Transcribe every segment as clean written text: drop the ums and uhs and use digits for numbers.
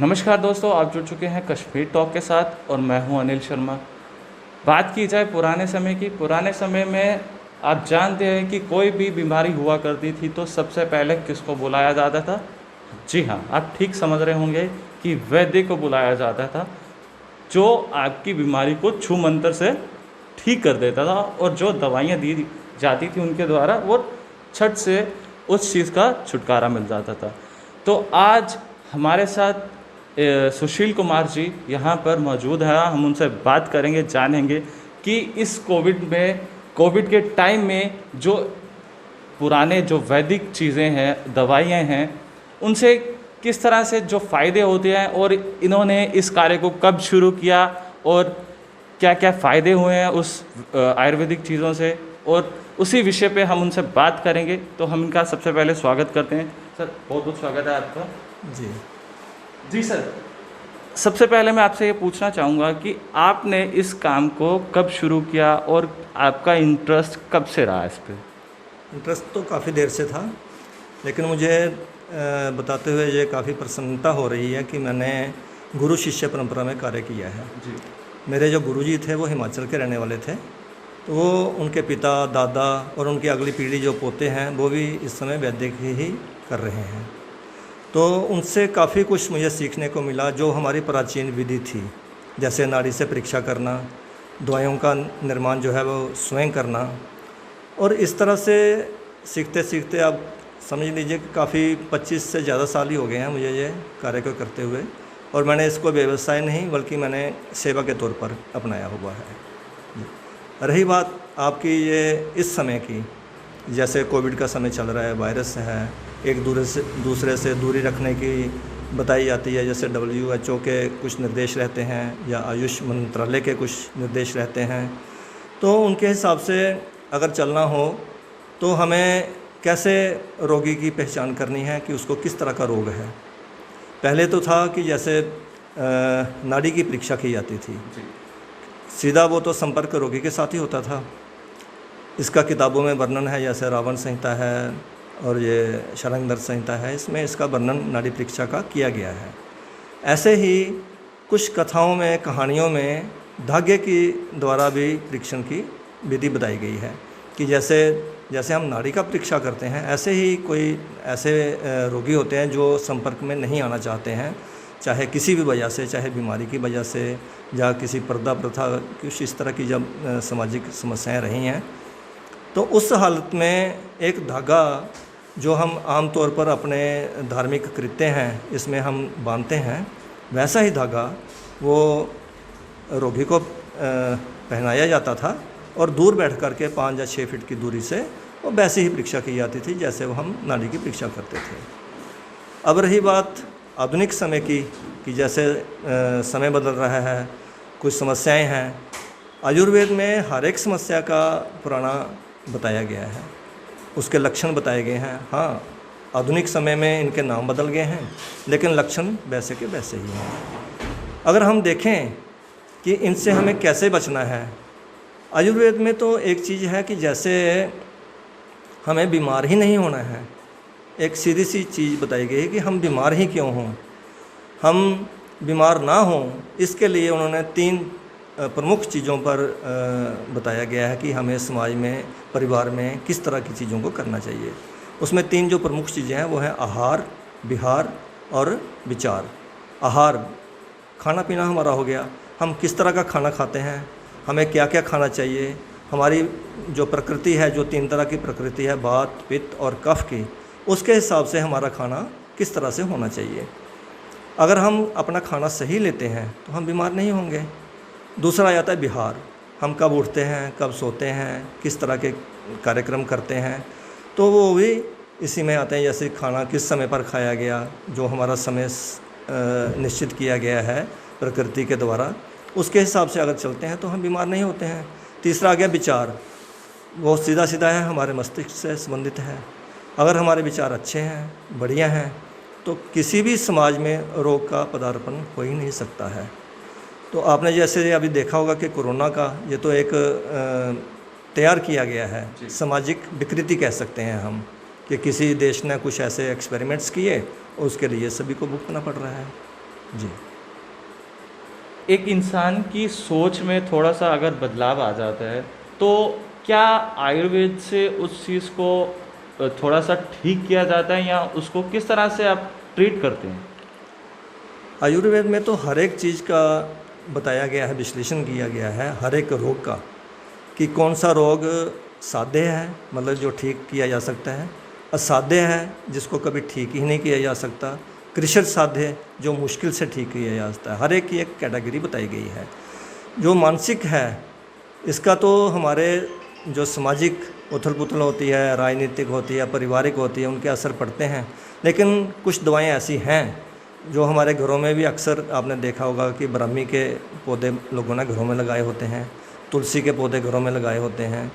नमस्कार दोस्तों, आप जुड़ चुके हैं कश्मीर टॉक के साथ और मैं हूं अनिल शर्मा। बात की जाए पुराने समय की, पुराने समय में आप जानते हैं कि कोई भी बीमारी हुआ करती थी तो सबसे पहले किसको बुलाया जाता था? जी हाँ, आप ठीक समझ रहे होंगे कि वैद्य को बुलाया जाता था, जो आपकी बीमारी को छू मंतर से ठीक कर देता था और जो दवाइयाँ दी जाती थी उनके द्वारा वो छट से उस चीज़ का छुटकारा मिल जाता था। तो आज हमारे साथ सुशील कुमार जी यहाँ पर मौजूद हैं। हम उनसे बात करेंगे, जानेंगे कि इस कोविड के टाइम में जो पुराने जो वैदिक चीज़ें हैं, दवाइयाँ हैं, उनसे किस तरह से जो फ़ायदे होते हैं और इन्होंने इस कार्य को कब शुरू किया और क्या क्या फ़ायदे हुए हैं उस आयुर्वेदिक चीज़ों से, और उसी विषय पे हम उनसे बात करेंगे। तो हम इनका सबसे पहले स्वागत करते हैं। सर, बहुत बहुत स्वागत है आपका। जी जी सर, सबसे पहले मैं आपसे ये पूछना चाहूँगा कि आपने इस काम को कब शुरू किया और आपका इंटरेस्ट कब से रहा इस पे? इंटरेस्ट तो काफ़ी देर से था, लेकिन मुझे बताते हुए ये काफ़ी प्रसन्नता हो रही है कि मैंने गुरु शिष्य परंपरा में कार्य किया है। जी मेरे जो गुरुजी थे वो हिमाचल के रहने वाले थे, तो वो उनके पिता, दादा और उनकी अगली पीढ़ी जो पोते हैं वो भी इस समय वैदिक ही कर रहे हैं। तो उनसे काफ़ी कुछ मुझे सीखने को मिला, जो हमारी प्राचीन विधि थी, जैसे नाड़ी से परीक्षा करना, दवाइयों का निर्माण जो है वो स्वयं करना, और इस तरह से सीखते सीखते अब समझ लीजिए कि काफ़ी 25 से ज़्यादा साल ही हो गए हैं मुझे ये कार्य को करते हुए, और मैंने इसको व्यवसाय नहीं बल्कि मैंने सेवा के तौर पर अपनाया हुआ है। रही बात आपकी ये इस समय की, जैसे कोविड का समय चल रहा है, वायरस है, एक दूसरे से दूरी रखने की बताई जाती है, जैसे WHO के कुछ निर्देश रहते हैं या आयुष मंत्रालय के कुछ निर्देश रहते हैं। तो उनके हिसाब से अगर चलना हो तो हमें कैसे रोगी की पहचान करनी है कि उसको किस तरह का रोग है। पहले तो था कि जैसे नाड़ी की परीक्षा की जाती थी, सीधा वो तो संपर्क रोगी के साथ ही होता था। इसका किताबों में वर्णन है, जैसे रावण संहिता है और ये शरंगधर संहिता है, इसमें इसका वर्णन नाड़ी परीक्षा का किया गया है। ऐसे ही कुछ कथाओं में, कहानियों में धागे की द्वारा भी परीक्षण की विधि बताई गई है कि जैसे हम नाड़ी का परीक्षा करते हैं, ऐसे ही कोई ऐसे रोगी होते हैं जो संपर्क में नहीं आना चाहते हैं, चाहे किसी भी वजह से, चाहे बीमारी की वजह से या किसी पर्दा प्रथा, कुछ इस तरह की जब सामाजिक समस्याएं रही हैं, तो उस हालत में एक धागा जो हम आम तौर पर अपने धार्मिक कृत्य हैं इसमें हम बांधते हैं, वैसा ही धागा वो रोगी को पहनाया जाता था और दूर बैठ कर के 5 या 6 फीट की दूरी से वो वैसे ही परीक्षा की जाती थी जैसे वो हम नाड़ी की परीक्षा करते थे। अब रही बात आधुनिक समय की कि जैसे समय बदल रहा है, कुछ समस्याएं हैं। आयुर्वेद में हर एक समस्या का पुराना बताया गया है, उसके लक्षण बताए गए हैं। हाँ, आधुनिक समय में इनके नाम बदल गए हैं, लेकिन लक्षण वैसे के वैसे ही हैं। अगर हम देखें कि इनसे हमें कैसे बचना है, आयुर्वेद में तो एक चीज़ है कि जैसे हमें बीमार ही नहीं होना है, एक सीधी सी चीज़ बताई गई है कि हम बीमार ही क्यों हों, हम बीमार ना हों, इसके लिए उन्होंने 3 प्रमुख चीज़ों पर बताया गया है कि हमें समाज में, परिवार में किस तरह की चीज़ों को करना चाहिए। उसमें 3 जो प्रमुख चीज़ें हैं वो हैं आहार, विहार और विचार। आहार, खाना पीना हमारा हो गया, हम किस तरह का खाना खाते हैं, हमें क्या क्या खाना चाहिए, हमारी जो प्रकृति है, जो 3 तरह की प्रकृति है, वात, पित्त और कफ की, उसके हिसाब से हमारा खाना किस तरह से होना चाहिए। अगर हम अपना खाना सही लेते हैं तो हम बीमार नहीं होंगे। दूसरा आ जाता है विहार, हम कब उठते हैं, कब सोते हैं, किस तरह के कार्यक्रम करते हैं, तो वो भी इसी में आते हैं। जैसे खाना किस समय पर खाया गया, जो हमारा समय निश्चित किया गया है प्रकृति के द्वारा, उसके हिसाब से अगर चलते हैं तो हम बीमार नहीं होते हैं। तीसरा आ गया विचार, वो सीधा सीधा है, हमारे मस्तिष्क से संबंधित है। अगर हमारे विचार अच्छे हैं, बढ़िया हैं, तो किसी भी समाज में रोग का पदार्पण हो ही नहीं सकता है। तो आपने जैसे अभी देखा होगा कि कोरोना का ये तो एक तैयार किया गया है, सामाजिक विकृति कह सकते हैं हम, कि किसी देश ने कुछ ऐसे एक्सपेरिमेंट्स किए और उसके लिए सभी को भुगतना पड़ रहा है। जी। एक इंसान की सोच में थोड़ा सा अगर बदलाव आ जाता है तो क्या आयुर्वेद से उस चीज़ को थोड़ा सा ठीक किया जाता है, या उसको किस तरह से आप ट्रीट करते हैं? आयुर्वेद में तो हर एक चीज़ का बताया गया है, विश्लेषण किया गया है हर एक रोग का, कि कौन सा रोग साध्य है, मतलब जो ठीक किया जा सकता है, असाध्य है जिसको कभी ठीक ही नहीं किया जा सकता, कृशर साध्य जो मुश्किल से ठीक किया जा सकता है। हर एक की एक कैटेगरी बताई गई है। जो मानसिक है इसका तो हमारे जो सामाजिक उथल पुथल होती है, राजनीतिक होती है, पारिवारिक होती है, उनके असर पड़ते हैं। लेकिन कुछ दवाएं ऐसी हैं जो हमारे घरों में भी अक्सर आपने देखा होगा कि ब्राह्मी के पौधे लोगों ने घरों में लगाए होते हैं, तुलसी के पौधे घरों में लगाए होते हैं।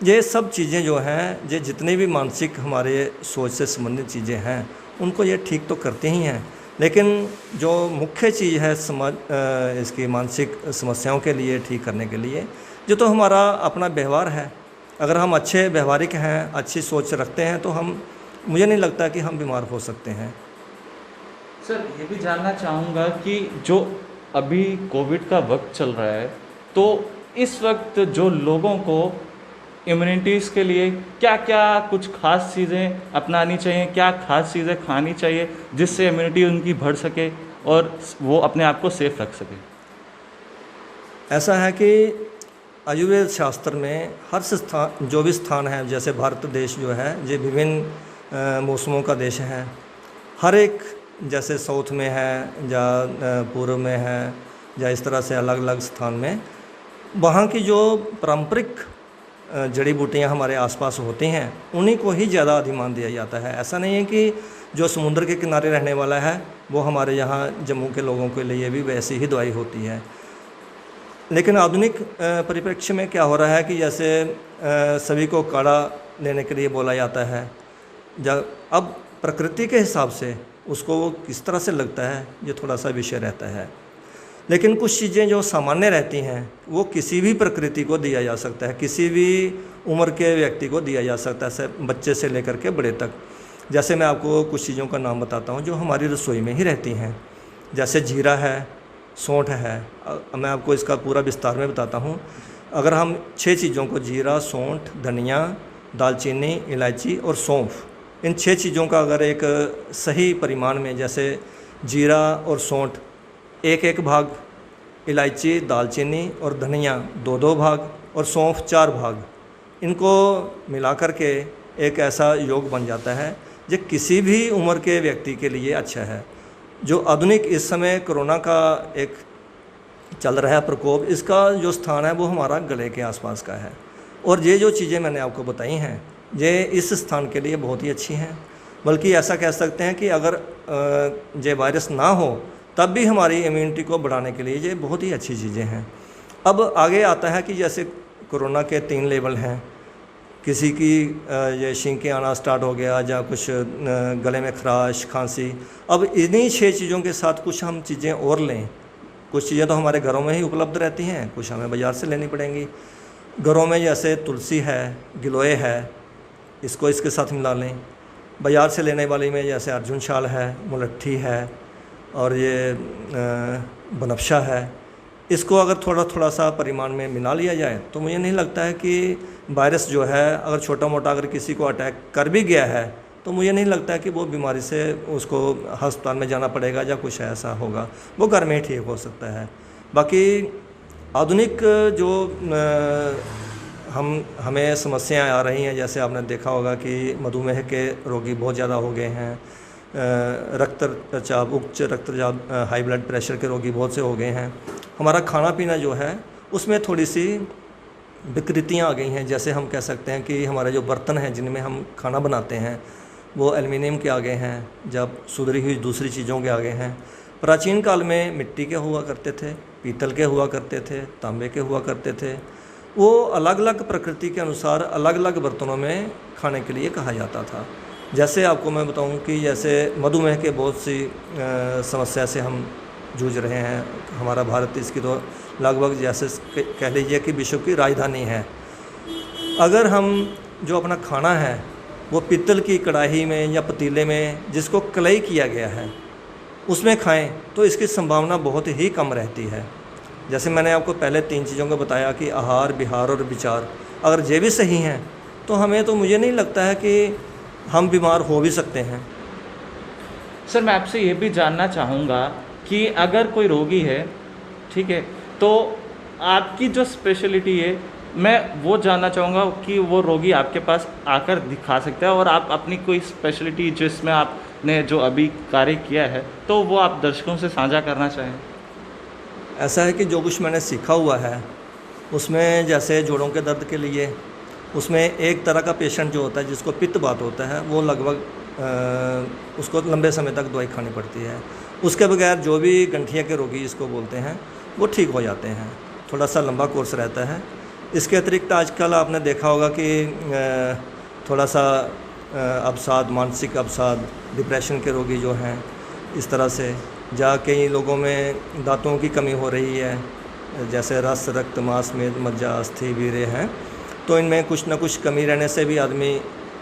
ये सब चीज़ें जो हैं, ये जितनी भी मानसिक हमारे सोच से संबंधित चीज़ें हैं उनको ये ठीक तो करती ही हैं। लेकिन जो मुख्य चीज़ है समाज इसकी मानसिक समस्याओं के लिए ठीक करने के लिए, जो तो हमारा अपना व्यवहार है। अगर हम अच्छे व्यवहारिक हैं, अच्छी सोच रखते हैं, तो मुझे नहीं लगता कि हम बीमार हो सकते हैं। सर, ये भी जानना चाहूँगा कि जो अभी कोविड का वक्त चल रहा है, तो इस वक्त जो लोगों को इम्यूनिटीज़ के लिए क्या क्या कुछ खास चीज़ें अपनानी चाहिए, क्या खास चीज़ें खानी चाहिए जिससे इम्यूनिटी उनकी बढ़ सके और वो अपने आप को सेफ रख सके? ऐसा है कि आयुर्वेद शास्त्र में हर स्थान, जो भी स्थान है, जैसे भारत देश जो है ये विभिन्न मौसमों का देश है। हर एक जैसे साउथ में है या पूर्व में है या इस तरह से अलग अलग स्थान में वहाँ की जो पारंपरिक जड़ी बूटियाँ हमारे आसपास होती हैं उन्हीं को ही ज़्यादा अधिमान दिया जाता है। ऐसा नहीं है कि जो समुद्र के किनारे रहने वाला है वो हमारे यहाँ जम्मू के लोगों के लिए भी वैसी ही दवाई होती है। लेकिन आधुनिक परिप्रेक्ष्य में क्या हो रहा है कि जैसे सभी को काढ़ा लेने के लिए बोला जाता है, जब अब प्रकृति के हिसाब से उसको वो किस तरह से लगता है ये थोड़ा सा विषय रहता है। लेकिन कुछ चीज़ें जो सामान्य रहती हैं वो किसी भी प्रकृति को दिया जा सकता है, किसी भी उम्र के व्यक्ति को दिया जा सकता है, बच्चे से लेकर के बड़े तक। जैसे मैं आपको कुछ चीज़ों का नाम बताता हूँ जो हमारी रसोई में ही रहती हैं। जैसे जीरा है, सौंठ है। मैं आपको इसका पूरा विस्तार में बताता हूँ। अगर हम 6 चीज़ों को, जीरा, सौंठ, धनिया, दालचीनी, इलायची और सौंफ, इन 6 चीज़ों का अगर एक सही परिमाण में, जैसे जीरा और सौंठ 1-1 भाग, इलायची, दालचीनी और धनिया 2-2 भाग और सौंफ 4 भाग, इनको मिला कर के एक ऐसा योग बन जाता है जो किसी भी उम्र के व्यक्ति के लिए अच्छा है। जो आधुनिक इस समय कोरोना का एक चल रहा है प्रकोप, इसका जो स्थान है वो हमारा गले के आसपास का है। और ये जो चीज़ें मैंने आपको बताई हैं ये इस स्थान के लिए बहुत ही अच्छी हैं। बल्कि ऐसा कह सकते हैं कि अगर ये वायरस ना हो तब भी हमारी इम्यूनिटी को बढ़ाने के लिए ये बहुत ही अच्छी चीज़ें हैं। अब आगे आता है कि जैसे कोरोना के 3 लेवल हैं। किसी की ये छींकें आना स्टार्ट हो गया या कुछ गले में खराश, खांसी। अब इन्हीं 6 चीज़ों के साथ कुछ हम चीज़ें और लें। कुछ चीज़ें तो हमारे घरों में ही उपलब्ध रहती हैं, कुछ हमें बाज़ार से लेनी पड़ेंगी। घरों में जैसे तुलसी है, गिलोय है, इसको इसके साथ मिला लें। बाज़ार से लेने वाली में जैसे अर्जुन शाल है, मुलट्ठी है और ये बनफशा है, इसको अगर थोड़ा थोड़ा सा परिमाण में मिला लिया जाए तो मुझे नहीं लगता है कि वायरस जो है अगर छोटा मोटा अगर किसी को अटैक कर भी गया है तो मुझे नहीं लगता है कि वो बीमारी से उसको अस्पताल में जाना पड़ेगा या कुछ ऐसा होगा, वो घर में ही ठीक हो सकता है। बाकी आधुनिक जो हमें समस्याएं आ रही हैं, जैसे आपने देखा होगा कि मधुमेह के रोगी बहुत ज़्यादा हो गए हैं, रक्तचाप, उच्च रक्तचाप, हाई ब्लड प्रेशर के रोगी बहुत से हो गए हैं। हमारा खाना पीना जो है उसमें थोड़ी सी विकृतियाँ आ गई हैं। जैसे हम कह सकते हैं कि हमारे जो बर्तन हैं जिनमें हम खाना बनाते हैं वो एल्युमिनियम के आ गए हैं, जब सुधरी हुई दूसरी चीज़ों के आ गए हैं। प्राचीन काल में मिट्टी के हुआ करते थे, पीतल के हुआ करते थे, तांबे के हुआ करते थे। वो अलग अलग प्रकृति के अनुसार अलग अलग बर्तनों में खाने के लिए कहा जाता था। जैसे आपको मैं बताऊं कि जैसे मधुमेह के बहुत सी समस्या से हम जूझ रहे हैं। हमारा भारत इसकी तो लगभग जैसे कह लीजिए कि विश्व की राजधानी है। अगर हम जो अपना खाना है वो पीतल की कढ़ाई में या पतीले में जिसको कलई किया गया है उसमें खाएं तो इसकी संभावना बहुत ही कम रहती है। जैसे मैंने आपको पहले 3 चीज़ों को बताया कि आहार, विहार और विचार, अगर ये भी सही हैं तो मुझे नहीं लगता है कि हम बीमार हो भी सकते हैं। सर मैं आपसे ये भी जानना चाहूँगा कि अगर कोई रोगी है, ठीक है, तो आपकी जो स्पेशलिटी है मैं वो जानना चाहूँगा कि वो रोगी आपके पास आकर दिखा सकता है, और आप अपनी कोई स्पेशलिटी जिसमें आपने जो अभी कार्य किया है तो वो आप दर्शकों से साझा करना चाहें। ऐसा है कि जो कुछ मैंने सीखा हुआ है उसमें, जैसे जोड़ों के दर्द के लिए, उसमें एक तरह का पेशेंट जो होता है जिसको पित्त बात होता है, वो लगभग उसको लंबे समय तक दवाई खानी पड़ती है। उसके बगैर जो भी गंठिया के रोगी जिसको बोलते हैं वो ठीक हो जाते हैं। थोड़ा सा लंबा कोर्स रहता है। इसके अतिरिक्त आजकल आपने देखा होगा कि थोड़ा सा अवसाद, मानसिक अवसाद, डिप्रेशन के रोगी जो हैं, इस तरह से जा कई लोगों में दांतों की कमी हो रही है, जैसे रस, रक्त, मांस, मेद, मज्जा, अस्थि, वीर्य हैं, तो इनमें कुछ ना कुछ कमी रहने से भी आदमी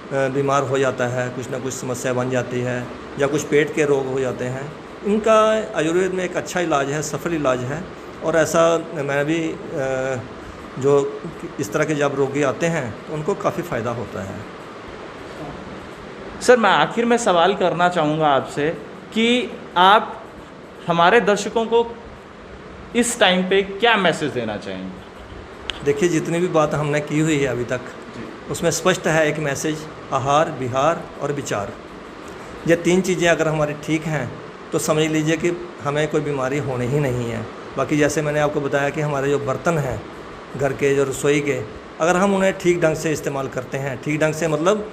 बीमार हो जाता है, कुछ ना कुछ समस्या बन जाती है, या कुछ पेट के रोग हो जाते हैं। इनका आयुर्वेद में एक अच्छा इलाज है, सफल इलाज है, और ऐसा मैं भी जो इस तरह के जब रोगी आते हैं तो उनको काफ़ी फ़ायदा होता है। सर मैं आखिर में सवाल करना चाहूँगा आपसे कि आप हमारे दर्शकों को इस टाइम पे क्या मैसेज देना चाहेंगे? देखिए, जितनी भी बात हमने की हुई है अभी तक, उसमें स्पष्ट है एक मैसेज, आहार, विहार और विचार। ये 3 चीज़ें अगर हमारी ठीक हैं तो समझ लीजिए कि हमें कोई बीमारी होने ही नहीं है। बाकी जैसे मैंने आपको बताया कि हमारे जो बर्तन हैं घर के, जो रसोई के, अगर हम उन्हें ठीक ढंग से इस्तेमाल करते हैं, ठीक ढंग से मतलब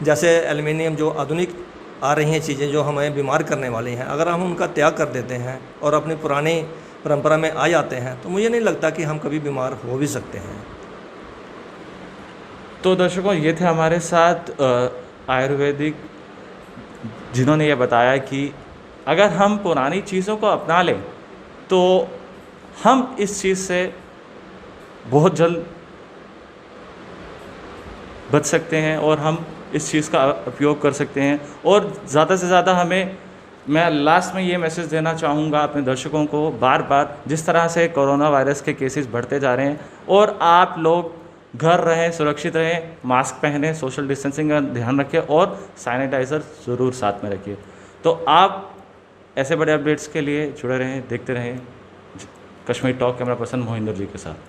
जैसे एल्युमिनियम, जो आधुनिक आ रही हैं चीज़ें जो हमें बीमार करने वाली हैं, अगर हम उनका त्याग कर देते हैं और अपनी पुरानी परंपरा में आ जाते हैं तो मुझे नहीं लगता कि हम कभी बीमार हो भी सकते हैं। तो दर्शकों, ये थे हमारे साथ आयुर्वेदिक, जिन्होंने ये बताया कि अगर हम पुरानी चीज़ों को अपना लें तो हम इस चीज़ से बहुत जल्द बच सकते हैं और हम इस चीज़ का उपयोग कर सकते हैं। और ज़्यादा से ज़्यादा मैं लास्ट में ये मैसेज देना चाहूँगा अपने दर्शकों को, बार बार, जिस तरह से कोरोना वायरस के केसेस बढ़ते जा रहे हैं और आप लोग घर रहें, सुरक्षित रहें, मास्क पहनें, सोशल डिस्टेंसिंग का ध्यान रखें और सैनिटाइज़र ज़रूर साथ में रखिए। तो आप ऐसे बड़े अपडेट्स के लिए जुड़े रहें, देखते रहें Kashmir talk. Camera person Mohinder ji के साथ।